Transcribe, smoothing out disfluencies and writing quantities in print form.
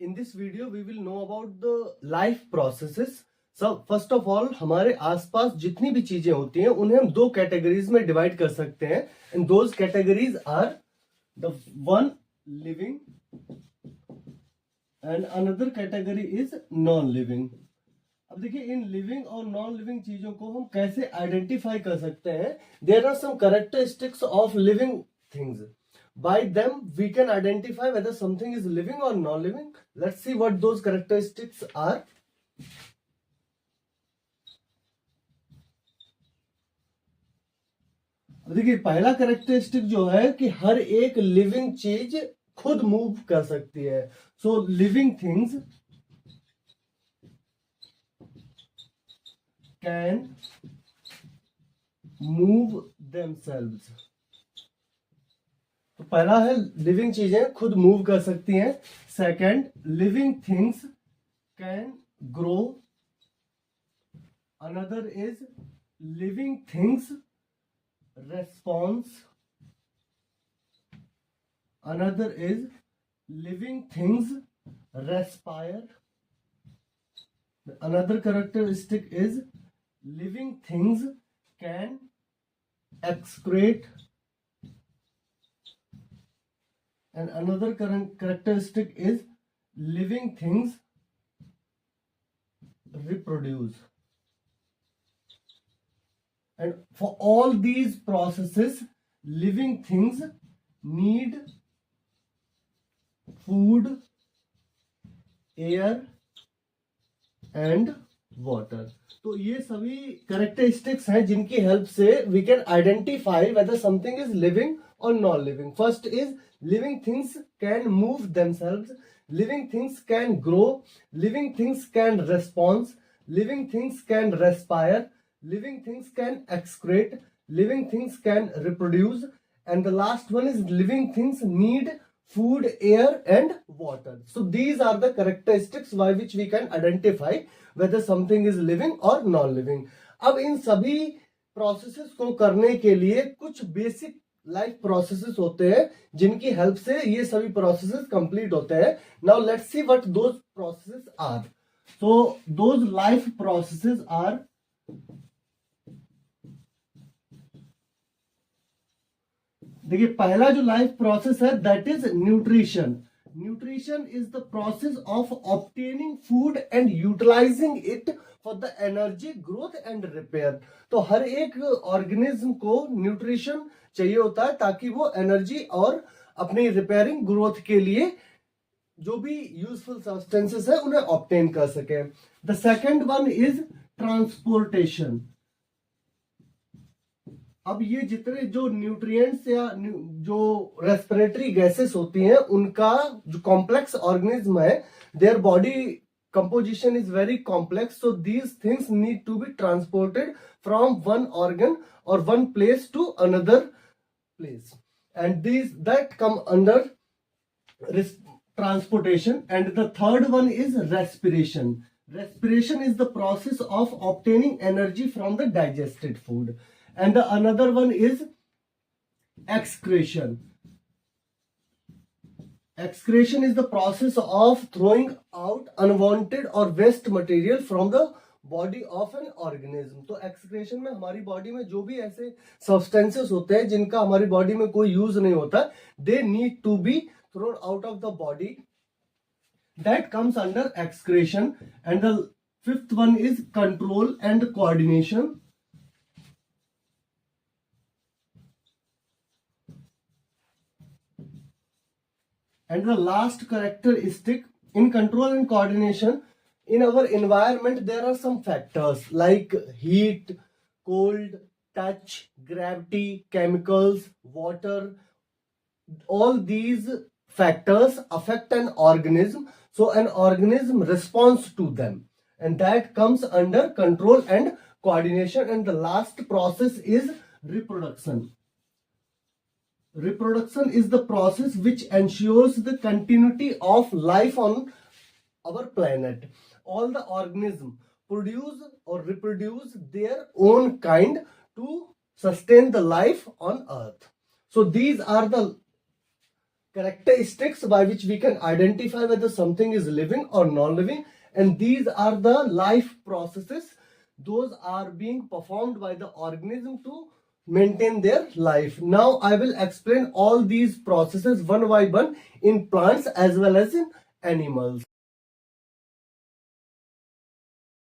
In this video we will know about the life processes. So first of all, हमारे आसपास जितनी भी चीजें होती हैं उन्हें हम दो कैटेगरीज में डिवाइड कर सकते हैं, and those categories are the one living and another category is non living. अब देखिए, इन लिविंग और नॉन लिविंग चीजों को हम कैसे आइडेंटिफाई कर सकते हैं. There are some characteristics of living things. By them we can identify whether something is living or non-living. Let's see what those characteristics are. देखिए, पहला कैरेक्टरिस्टिक जो है कि हर एक लिविंग चीज खुद मूव कर सकती है. So living things can move themselves. तो पहला है लिविंग चीजें खुद मूव कर सकती हैं. Second, living things can grow. Another is living things response. Another is living things respire. Another characteristic is living things can excrete. And another characteristic is living things reproduce. And for all these processes, living things need food, air and water. तो ये सभी characteristics हैं जिनकी help से we can identify whether something is living or non-living. First is living things can move themselves, living things can grow, living things can respond, living things can respire, living things can excrete, living things can reproduce, and the last one is living things need food, air and water. So these are the characteristics by which we can identify whether something is living or non-living. अब इन सभी processes को करने के लिए कुछ basic life processes होते हैं जिनकी हेल्प से ये सभी प्रोसेसेस कंप्लीट होते हैं. Now let's see what those processes are. So those life processes are देखिए, पहला जो लाइफ प्रोसेस है that is nutrition. Nutrition is the process of obtaining food and utilising it for the energy growth and repair. तो हर एक organism को nutrition चाहिए होता है ताकि वो एनर्जी और अपनी रिपेयरिंग ग्रोथ के लिए जो भी यूजफुल सब्सटेंसेस है उन्हें ऑब्टेन कर सके. The second one is transportation. अब ये जितने जो न्यूट्रिएंट्स या जो रेस्पिरेटरी गैसेस होती हैं उनका जो कॉम्प्लेक्स ऑर्गेनिज्म है, their body composition is very complex, so these things need to be transported from one organ or one place to another place, and these that come under transportation. And the third one is respiration. Respiration is the process of obtaining energy from the digested food. And the another one is excretion. Excretion is the process of throwing out unwanted or waste material from the body of an organism. तो excretion में हमारी body में जो भी ऐसे substances होते हैं जिनका हमारी बॉडी में कोई यूज नहीं होता, they need to be thrown out of the body. That comes under excretion. And the fifth one is control and coordination. And the last characteristic in control and coordination, in our environment there are some factors like heat, cold, touch, gravity, chemicals, water. All these factors affect an organism, so an organism responds to them, and that comes under control and coordination. And the last process is reproduction. Reproduction is the process which ensures the continuity of life on our planet. All the organisms produce or reproduce their own kind to sustain the life on earth. So these are the characteristics by which we can identify whether something is living or non-living, and these are the life processes. Those are being performed by the organism to maintain their life. Now I will explain all these processes one by one in plants as well as in animals.